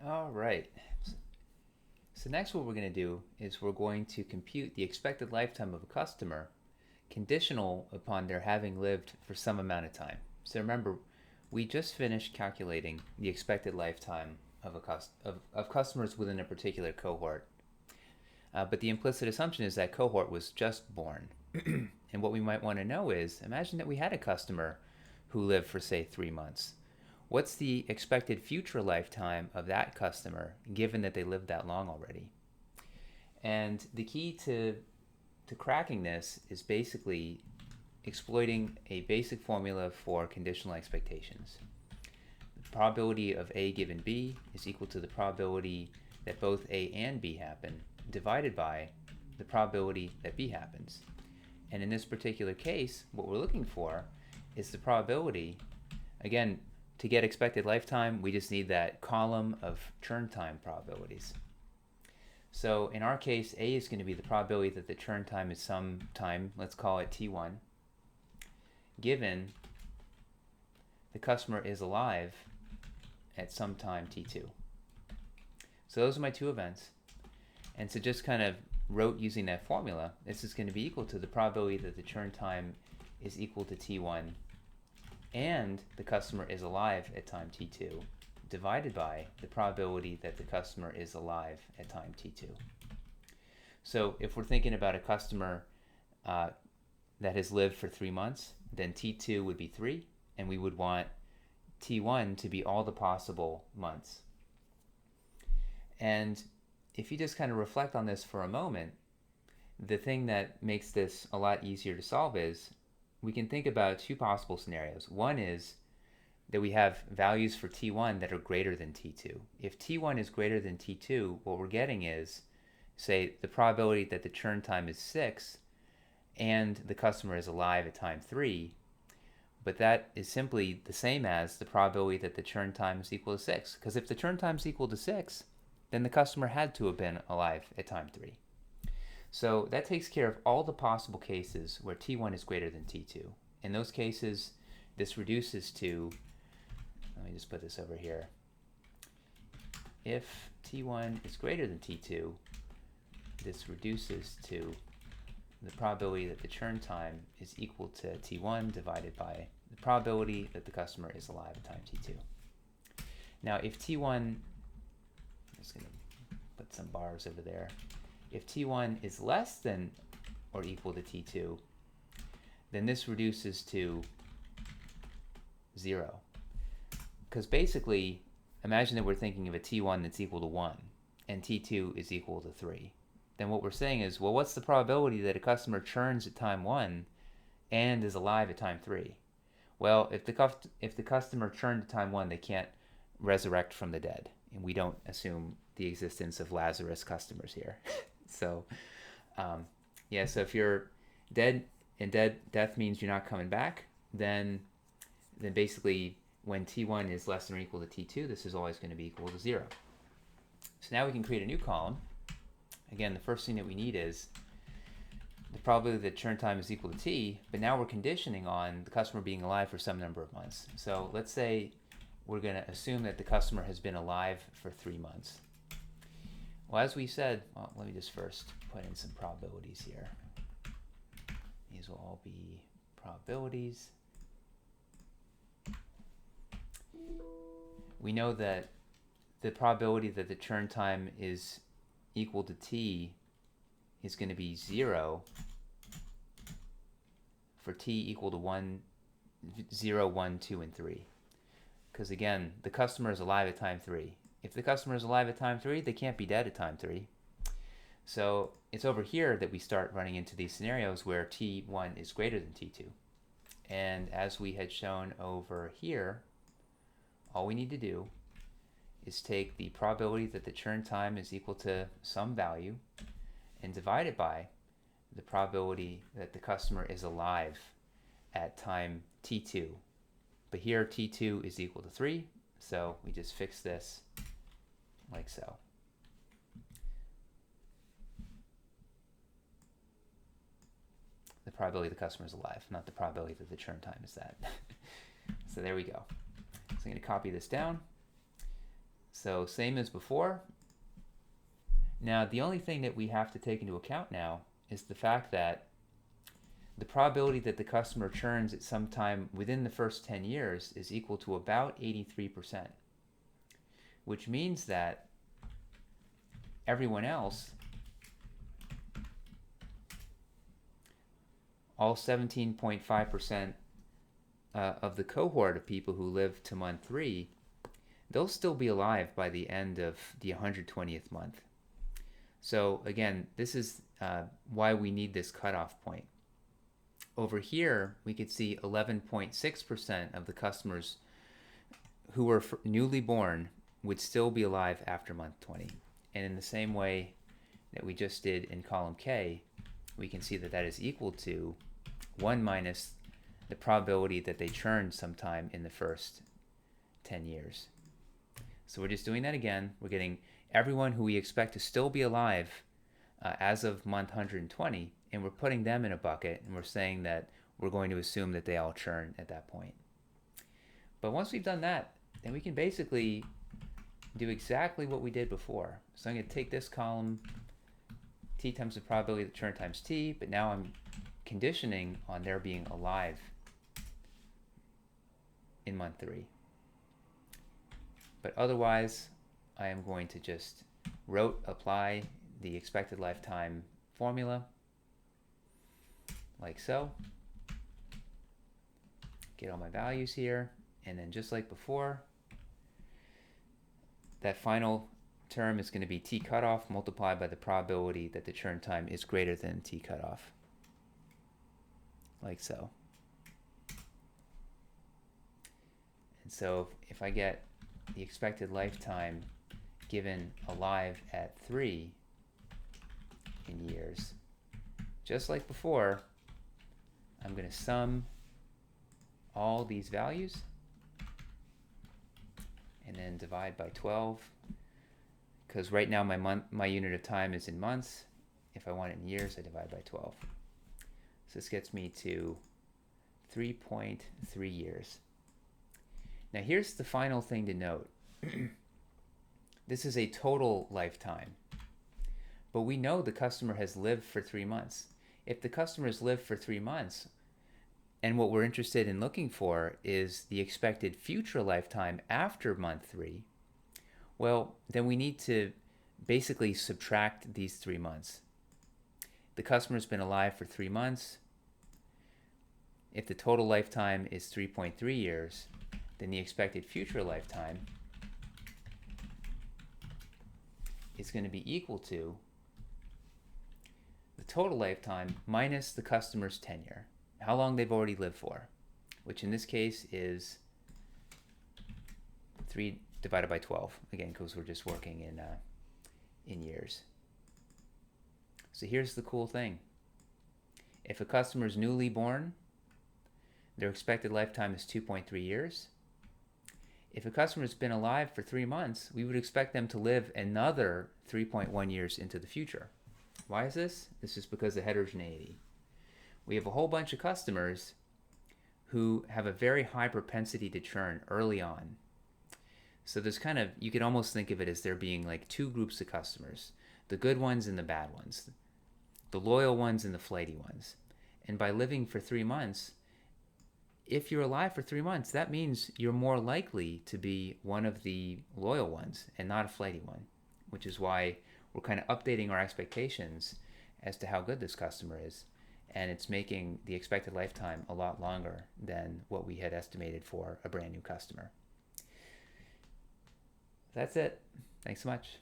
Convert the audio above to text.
All right. So next what we're going to do is we're going to compute the expected lifetime of a customer conditional upon their having lived for some amount of time. So remember, we just finished calculating the expected lifetime of customers within a particular cohort. But the implicit assumption is that cohort was just born. And what we might want to know is, imagine that we had a customer who lived for, say, 3 months. What's the expected future lifetime of that customer, given that they lived that long already? And the key to cracking this is basically exploiting a basic formula for conditional expectations. The probability of A given B is equal to the probability that both A and B happen, divided by the probability that B happens. And in this particular case, what we're looking for is the probability. Again, to get expected lifetime, we just need that column of churn time probabilities. So in our case, A is going to be the probability that the churn time is some time, let's call it T1, given the customer is alive at some time T2. So those are my two events. And so just kind of wrote using that formula, this is going to be equal to the probability that the churn time is equal to T1 and the customer is alive at time T2 divided by the probability that the customer is alive at time T2. So if we're thinking about a customer that has lived for 3 months, then T2 would be 3, and we would want T1 to be all the possible months. And if you just kind of reflect on this for a moment, the thing that makes this a lot easier to solve is we can think about two possible scenarios. One is that we have values for T1 that are greater than T2. If T1 is greater than T2, what we're getting is, say, the probability that the churn time is 6 and the customer is alive at time 3, but that is simply the same as the probability that the churn time is equal to 6. Because if the churn time is equal to 6, then the customer had to have been alive at time 3. So that takes care of all the possible cases where T1 is greater than T2. In those cases, this reduces to, let me just put this over here. If T1 is greater than T2, this reduces to the probability that the churn time is equal to T1 divided by the probability that the customer is alive at time T2. Now, if T1, I'm just going to put some bars over there. If T1 is less than or equal to T2, then this reduces to 0. Because basically, imagine that we're thinking of a T1 that's equal to 1 and T2 is equal to 3. Then what we're saying is, well, what's the probability that a customer churns at time 1 and is alive at time 3? Well, if the customer churned at time 1, they can't resurrect from the dead. And we don't assume the existence of Lazarus customers here. So, so if you're dead and death means you're not coming back, then basically when T1 is less than or equal to T2, this is always going to be equal to 0. So now we can create a new column. Again, the first thing that we need is the probability that churn time is equal to T, but now we're conditioning on the customer being alive for some number of months. So let's say we're going to assume that the customer has been alive for 3 months. Well, as we said, let me just first put in some probabilities here. These will all be probabilities. We know that the probability that the churn time is equal to T is going to be 0 for T equal to 1, 0, 1, 2, and 3. Because again, the customer is alive at time 3. If the customer is alive at time 3, they can't be dead at time 3. So it's over here that we start running into these scenarios where T1 is greater than T2. And as we had shown over here, all we need to do is take the probability that the churn time is equal to some value and divide it by the probability that the customer is alive at time T2. But here T2 is equal to 3, so we just fix this like so. The probability the customer is alive, not the probability that the churn time is that. So there we go. So I'm going to copy this down. So same as before. Now, the only thing that we have to take into account now is the fact that the probability that the customer churns at some time within the first 10 years is equal to about 83%, which means that everyone else, all 17.5% of the cohort of people who live to month 3, they'll still be alive by the end of the 120th month. So again, this is why we need this cutoff point. Over here, we could see 11.6% of the customers who were newly born would still be alive after month 20. And in the same way that we just did in column K, we can see that that is equal to 1 minus the probability that they churn sometime in the first 10 years. So we're just doing that again. We're getting everyone who we expect to still be alive as of month 120, and we're putting them in a bucket, and we're saying that we're going to assume that they all churn at that point. But once we've done that, then we can basically do exactly what we did before. So I'm going to take this column, t times the probability of the churn times t, but now I'm conditioning on their being alive in month 3. But otherwise, I am going to just apply the expected lifetime formula, like so. Get all my values here, and then just like before, that final term is going to be t cutoff multiplied by the probability that the churn time is greater than t cutoff, like so. And so if I get the expected lifetime given alive at 3 in years, just like before, I'm going to sum all these values and then divide by 12, because right now my unit of time is in months. If I want it in years, I divide by 12. So this gets me to 3.3 years. Now here's the final thing to note. This is a total lifetime, but we know the customer has lived for 3 months. If the customer has lived for 3 months, and what we're interested in looking for is the expected future lifetime after month 3, well, then we need to basically subtract these 3 months. The customer's been alive for 3 months. If the total lifetime is 3.3 years, then the expected future lifetime is going to be equal to the total lifetime minus the customer's tenure, how long they've already lived for, which in this case is 3 divided by 12, again, because we're just working in years. So here's the cool thing. If a customer is newly born, their expected lifetime is 2.3 years. If a customer has been alive for 3 months, we would expect them to live another 3.1 years into the future. Why is this? This is because of heterogeneity. We have a whole bunch of customers who have a very high propensity to churn early on. So there's kind of, you could almost think of it as there being like 2 groups of customers, the good ones and the bad ones, the loyal ones and the flighty ones. And by living for 3 months, if you're alive for 3 months, that means you're more likely to be one of the loyal ones and not a flighty one, which is why we're kind of updating our expectations as to how good this customer is. And it's making the expected lifetime a lot longer than what we had estimated for a brand new customer. That's it. Thanks so much.